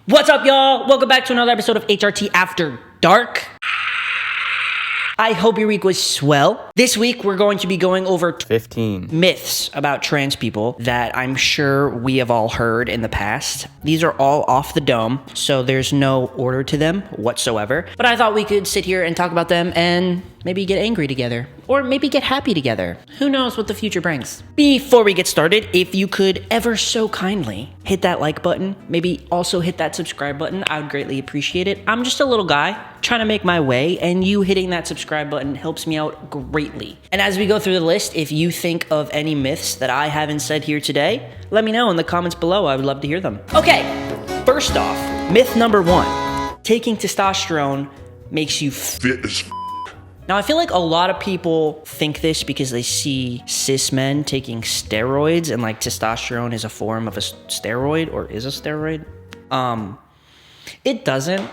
What's up, y'all? Welcome back to another episode of HRT After Dark. I hope your week was swell. This week, we're going to be going over 15 myths about trans people that I'm sure we have all heard in the past. These are all off the dome, so there's no order to them whatsoever. But I thought we could sit here and talk about them and maybe get angry together. Or maybe get happy together. Who knows what the future brings? Before we get started, if you could ever so kindly hit that like button, maybe also hit that subscribe button, I would greatly appreciate it. I'm just a little guy trying to make my way, and you hitting that subscribe button helps me out greatly. And as we go through the list, if you think of any myths that I haven't said here today, let me know in the comments below. I would love to hear them. Okay, first off, myth number 1. Taking testosterone makes you fit as Now, I feel like a lot of people think this because they see cis men taking steroids, and like testosterone is a form of a steroid, or is a steroid. It doesn't.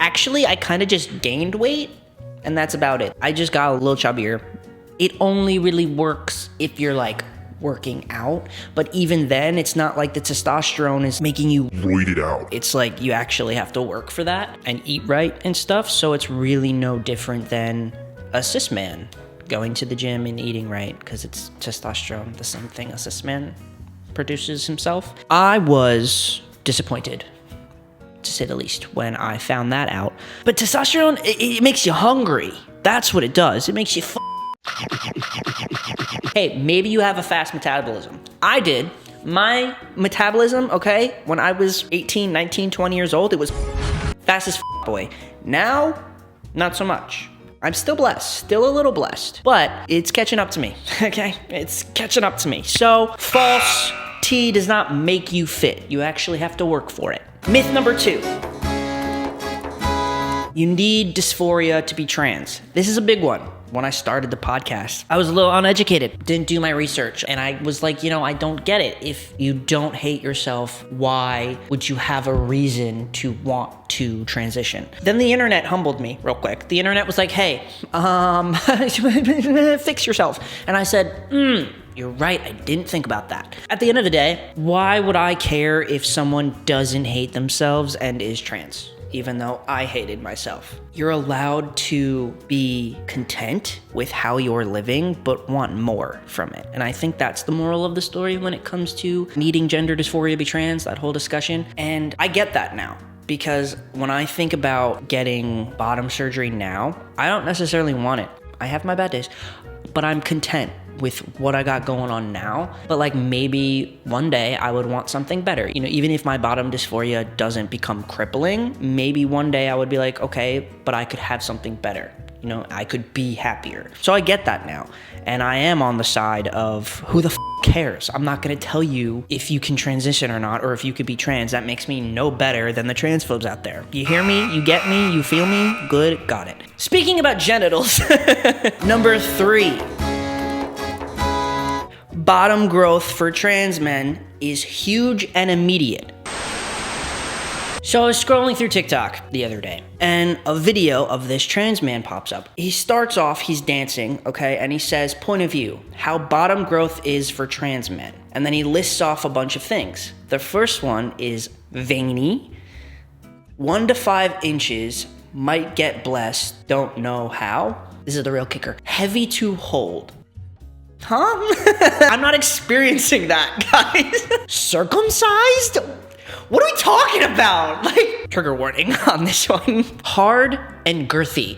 Actually, I kind of just gained weight, and that's about it. I just got a little chubbier. It only really works if you're like working out, but even then, it's not like the testosterone is making you roided out. It's like you actually have to work for that and eat right and stuff, so it's really no different than a cis man going to the gym and eating right, because it's testosterone, the same thing a cis man produces himself. I was disappointed, to say the least, when I found that out. But testosterone, it makes you hungry. That's what it does. It makes you Hey, maybe you have a fast metabolism. I did. My metabolism, okay, when I was 18, 19, 20 years old, it was fast as boy. Now, not so much. I'm still blessed, still a little blessed, but it's catching up to me, okay? It's catching up to me. So, false tea does not make you fit. You actually have to work for it. Myth number 2. You need dysphoria to be trans. This is a big one. When I started the podcast, I was a little uneducated, didn't do my research, and I was like, I don't get it. If you don't hate yourself, why would you have a reason to want to transition? Then the internet humbled me real quick. The internet was like, hey, fix yourself. And I said, you're right, I didn't think about that. At the end of the day, why would I care if someone doesn't hate themselves and is trans? Even though I hated myself. You're allowed to be content with how you're living, but want more from it. And I think that's the moral of the story when it comes to needing gender dysphoria to be trans, that whole discussion. And I get that now, because when I think about getting bottom surgery now, I don't necessarily want it. I have my bad days, but I'm content with what I got going on now. But like maybe one day I would want something better. Even if my bottom dysphoria doesn't become crippling, maybe one day I would be like, okay, but I could have something better. I could be happier. So I get that now. And I am on the side of who the cares? I'm not gonna tell you if you can transition or not, or if you could be trans. That makes me no better than the transphobes out there. You hear me? You get me? You feel me? Good, got it. Speaking about genitals, number 3. Bottom growth for trans men is huge and immediate. So I was scrolling through TikTok the other day, and a video of this trans man pops up. He starts off, he's dancing, okay, and he says, point of view, how bottom growth is for trans men. And then he lists off a bunch of things. The first one is veiny, 1 to 5 inches, might get blessed, don't know how. This is the real kicker. Heavy to hold. Huh? I'm not experiencing that, guys. Circumcised? What are we talking about? Like, trigger warning on this one. Hard and girthy.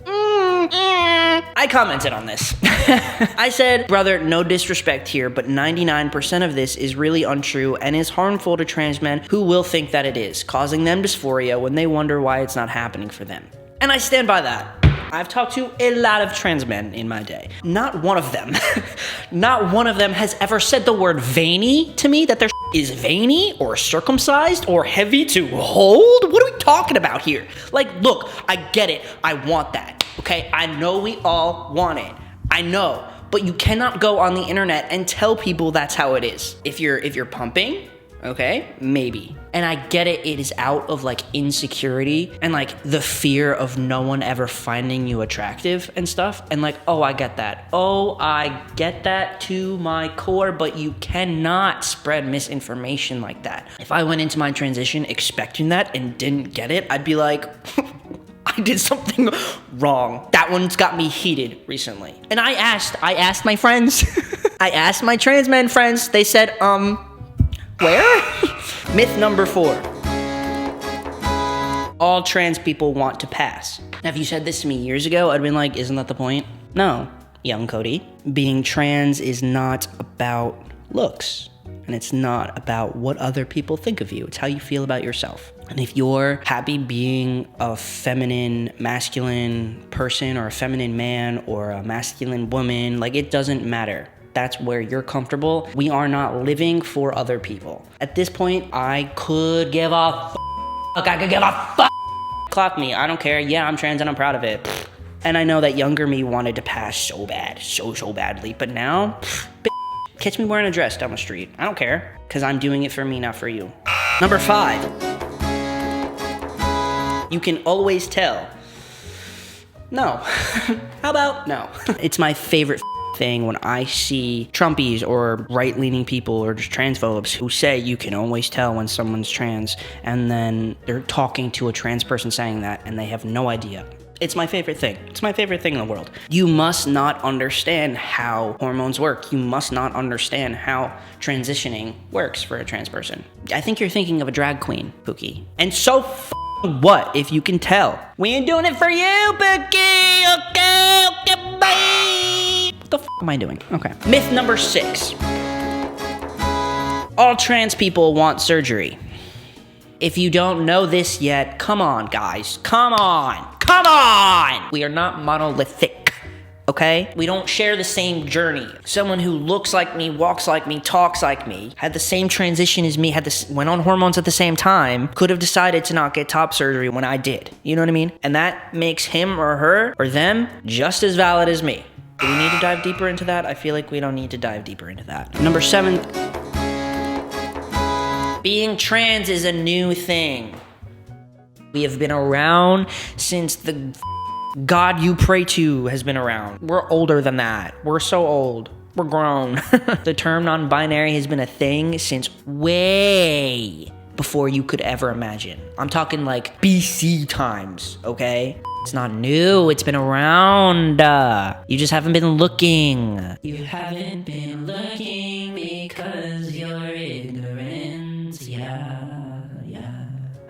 I commented on this. I said, brother, no disrespect here, but 99% of this is really untrue and is harmful to trans men who will think that it is, causing them dysphoria when they wonder why it's not happening for them. And I stand by that. I've talked to a lot of trans men in my day. Not one of them has ever said the word veiny to me, that their is veiny or circumcised or heavy to hold. What are we talking about here? Like, look, I get it. I want that, okay? I know we all want it. I know, but you cannot go on the internet and tell people that's how it is. If you're pumping, Okay, maybe. And I get it, it is out of like insecurity and like the fear of no one ever finding you attractive and stuff. And like, oh, I get that. Oh, I get that to my core, but you cannot spread misinformation like that. If I went into my transition expecting that and didn't get it, I'd be like, I did something wrong. That one's got me heated recently. And I asked my friends, I asked my trans men friends, they said, where? Myth number 4. All trans people want to pass. Now, if you said this to me years ago, I'd been like, isn't that the point? No, young Cody. Being trans is not about looks. And it's not about what other people think of you. It's how you feel about yourself. And if you're happy being a feminine, masculine person or a feminine man or a masculine woman, like it doesn't matter. That's where you're comfortable. We are not living for other people. At this point, I could give a fuck. I could give a fuck. Clock me, I don't care. Yeah, I'm trans and I'm proud of it. And I know that younger me wanted to pass so bad, so badly. But now, catch me wearing a dress down the street. I don't care, because I'm doing it for me, not for you. Number 5. You can always tell. No. How about no? It's my favorite thing when I see Trumpies or right-leaning people or just transphobes who say you can always tell when someone's trans, and then they're talking to a trans person saying that and they have no idea. It's my favorite thing. It's my favorite thing in the world. You must not understand how hormones work. You must not understand how transitioning works for a trans person. I think you're thinking of a drag queen, Pookie. And so what if you can tell? We ain't doing it for you, Pookie. Okay, bye. What the am I doing? Okay. Myth number 6. All trans people want surgery. If you don't know this yet, come on, guys. Come on. Come on! We are not monolithic, okay? We don't share the same journey. Someone who looks like me, walks like me, talks like me, had the same transition as me, went on hormones at the same time, could have decided to not get top surgery when I did. You know what I mean? And that makes him or her or them just as valid as me. Do we need to dive deeper into that? I feel like we don't need to dive deeper into that. Number 7. Being trans is a new thing. We have been around since the God you pray to has been around. We're older than that. We're so old. We're grown. The term non-binary has been a thing since way before you could ever imagine. I'm talking like BC times, okay? It's not new. It's been around. You just haven't been looking. You haven't been looking because you're ignorant. Yeah.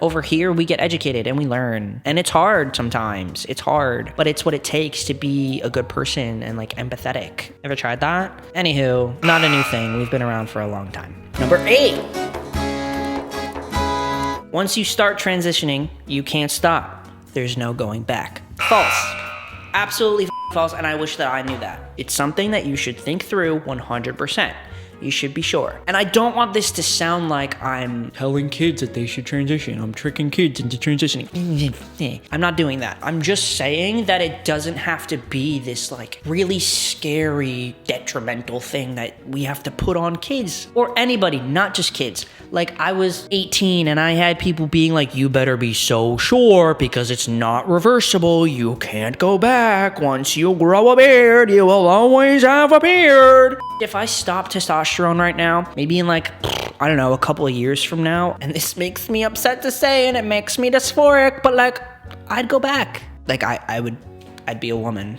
Over here, we get educated and we learn. And it's hard sometimes. It's hard. But it's what it takes to be a good person and like empathetic. Ever tried that? Anywho, not a new thing. We've been around for a long time. Number 8. Once you start transitioning, you can't stop. There's no going back. False. Absolutely false, and I wish that I knew that. It's something that you should think through 100%. You should be sure. And I don't want this to sound like I'm telling kids that they should transition. I'm tricking kids into transitioning. I'm not doing that. I'm just saying that it doesn't have to be this like really scary, detrimental thing that we have to put on kids or anybody, not just kids. Like I was 18 and I had people being like, you better be so sure because it's not reversible. You can't go back. Once you grow a beard, you will always have a beard. If I stop testosterone right now, maybe in like, I don't know, a couple of years from now, and this makes me upset to say and it makes me dysphoric, but like, I'd go back. Like I'd be a woman.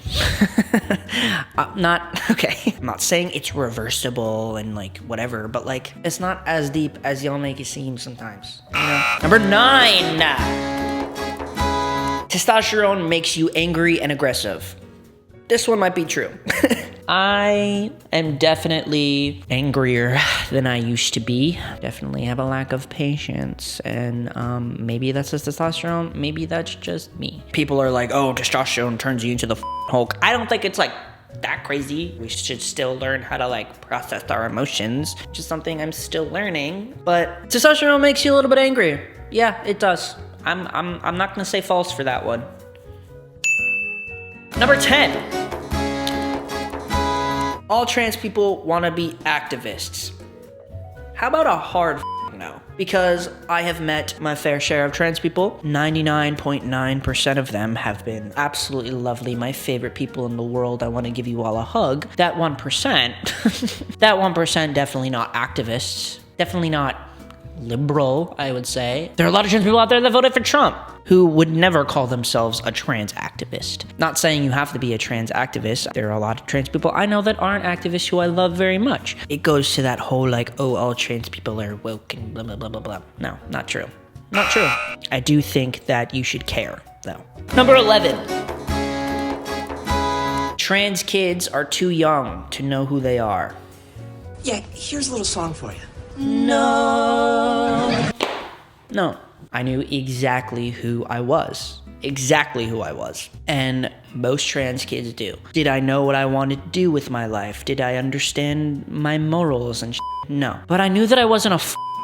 I'm not saying it's reversible and like whatever, but like, it's not as deep as y'all make it seem sometimes. You know? Number 9. Testosterone makes you angry and aggressive. This one might be true. I am definitely angrier than I used to be. Definitely have a lack of patience. And maybe that's just testosterone. Maybe that's just me. People are like, oh, testosterone turns you into the Hulk. I don't think it's like that crazy. We should still learn how to like process our emotions, which is something I'm still learning. But testosterone makes you a little bit angrier. Yeah, it does. I'm not gonna say false for that one. Number 10. All trans people want to be activists. How about a hard no? because I have met my fair share of trans people. 99.9% of them have been absolutely lovely, my favorite people in the world. I want to give you all a hug. That 1%, that 1% definitely not activists, definitely not liberal, I would say. There are a lot of trans people out there that voted for Trump who would never call themselves a trans activist. Not saying you have to be a trans activist. There are a lot of trans people I know that aren't activists who I love very much. It goes to that whole like, oh, all trans people are woke and blah, blah, blah, blah, blah. No, not true. Not true. I do think that you should care, though. Number 11. Trans kids are too young to know who they are. Yeah, here's a little song for you. No. No. I knew exactly who I was. Exactly who I was. And most trans kids do. Did I know what I wanted to do with my life? Did I understand my morals and No. But I knew that I wasn't a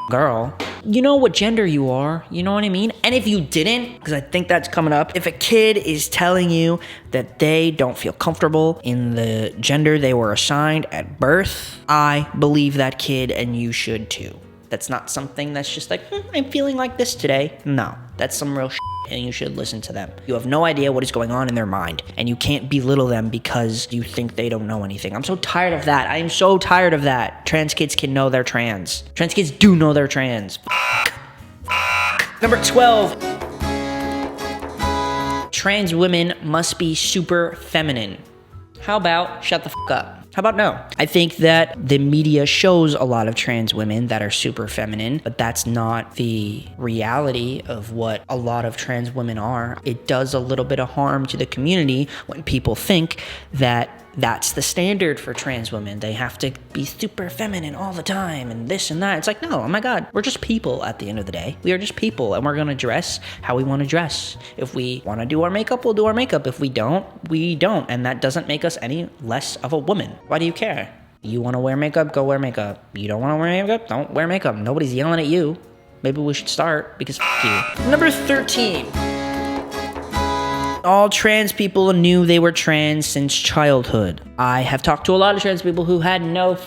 girl. You know what gender you are, you know what I mean? And if you didn't, because I think that's coming up, if a kid is telling you that they don't feel comfortable in the gender they were assigned at birth, I believe that kid and you should too. That's not something that's just like, I'm feeling like this today. No, that's some real and you should listen to them. You have no idea what is going on in their mind, and you can't belittle them because you think they don't know anything. I'm so tired of that. I am so tired of that. Trans kids can know they're trans. Trans kids do know they're trans. Number 12. Trans women must be super feminine. How about shut the fuck up? How about no? I think that the media shows a lot of trans women that are super feminine, but that's not the reality of what a lot of trans women are. It does a little bit of harm to the community when people think that that's the standard for trans women. They have to be super feminine all the time and this and that. It's like, no, oh my God, we're just people at the end of the day. We are just people, and we're gonna dress how we wanna dress. If we wanna do our makeup, we'll do our makeup. If we don't, we don't. And that doesn't make us any less of a woman. Why do you care? You wanna wear makeup, go wear makeup. You don't wanna wear makeup, don't wear makeup. Nobody's yelling at you. Maybe we should start because f you. Number 13. All trans people knew they were trans since childhood. I have talked to a lot of trans people who had no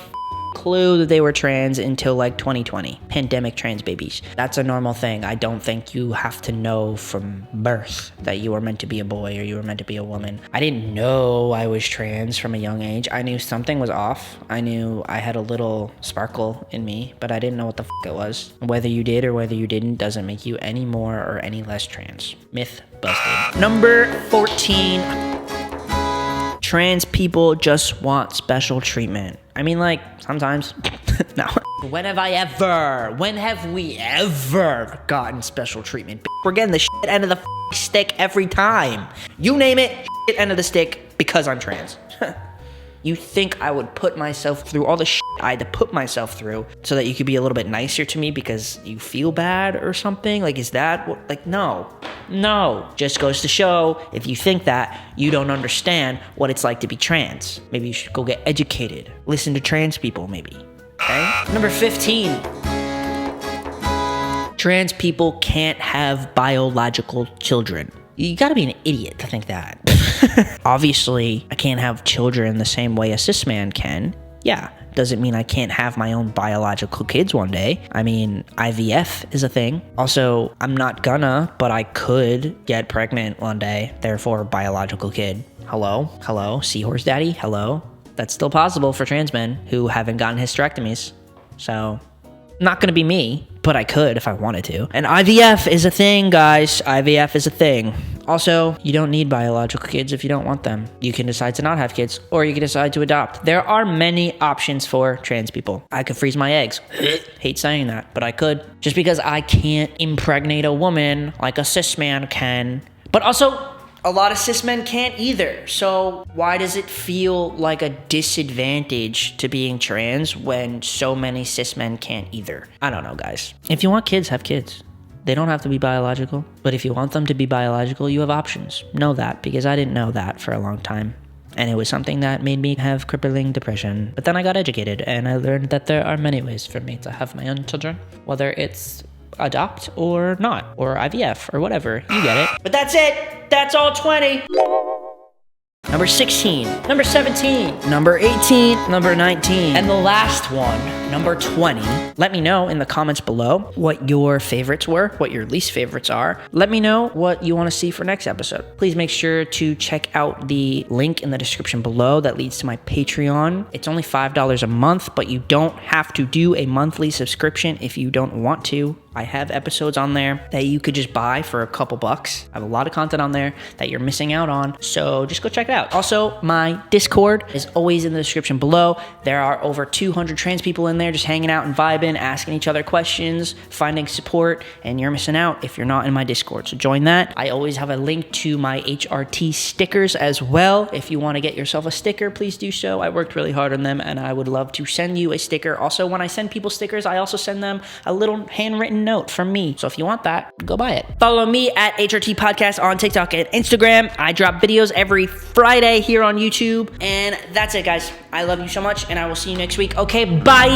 clue that they were trans until like 2020. Pandemic trans babies. That's a normal thing. I don't think you have to know from birth that you were meant to be a boy or you were meant to be a woman. I didn't know I was trans from a young age. I knew something was off. I knew I had a little sparkle in me, but I didn't know what the it was. Whether you did or whether you didn't doesn't make you any more or any less trans. Myth busted. Number 14. Trans people just want special treatment. I mean, like, sometimes. No. When have we ever gotten special treatment? We're getting the shit end of the stick every time. You name it, shit end of the stick because I'm trans. You think I would put myself through all the shit I had to put myself through so that you could be a little bit nicer to me because you feel bad or something? Like, is that what, like, no. Just goes to show, if you think that, you don't understand what it's like to be trans. Maybe you should go get educated. Listen to trans people, maybe. Okay? Number 15. Trans people can't have biological children. You gotta be an idiot to think that. Obviously, I can't have children the same way a cis man can. Yeah, doesn't mean I can't have my own biological kids one day. I mean, IVF is a thing. Also, I'm not gonna, but I could get pregnant one day, therefore biological kid. Hello? Seahorse daddy? Hello? That's still possible for trans men who haven't gotten hysterectomies. So, not gonna be me, but I could if I wanted to. And IVF is a thing, guys. IVF is a thing. Also, you don't need biological kids if you don't want them. You can decide to not have kids, or you can decide to adopt. There are many options for trans people. I could freeze my eggs. Hate saying that, but I could. Just because I can't impregnate a woman like a cis man can. But also, a lot of cis men can't either. So why does it feel like a disadvantage to being trans when so many cis men can't either? I don't know, guys. If you want kids, have kids. They don't have to be biological, but if you want them to be biological, you have options. Know that, because I didn't know that for a long time. And it was something that made me have crippling depression. But then I got educated, and I learned that there are many ways for me to have my own children, whether it's adopt or not, or IVF or whatever. You get it. But that's it. That's all 20. number 16, number 17, number 18, number 19, and the last one, number 20. Let me know in the comments below what your favorites were, what your least favorites are. Let me know what you want to see for next episode. Please make sure to check out the link in the description below that leads to my Patreon. It's only $5 a month, but you don't have to do a monthly subscription if you don't want to. I have episodes on there that you could just buy for a couple bucks. I have a lot of content on there that you're missing out on, so just go check it out. Also, my Discord is always in the description below. There are over 200 trans people in there just hanging out and vibing, asking each other questions, finding support, and you're missing out if you're not in my Discord, so join that. I always have a link to my HRT stickers as well. If you want to get yourself a sticker, please do so. I worked really hard on them, and I would love to send you a sticker. Also, when I send people stickers, I also send them a little handwritten note from me. So if you want that, go buy it. Follow me at HRT Podcast on TikTok and Instagram. I drop videos every Friday here on YouTube. And that's it, guys. I love you so much, and I will see you next week. Okay, bye!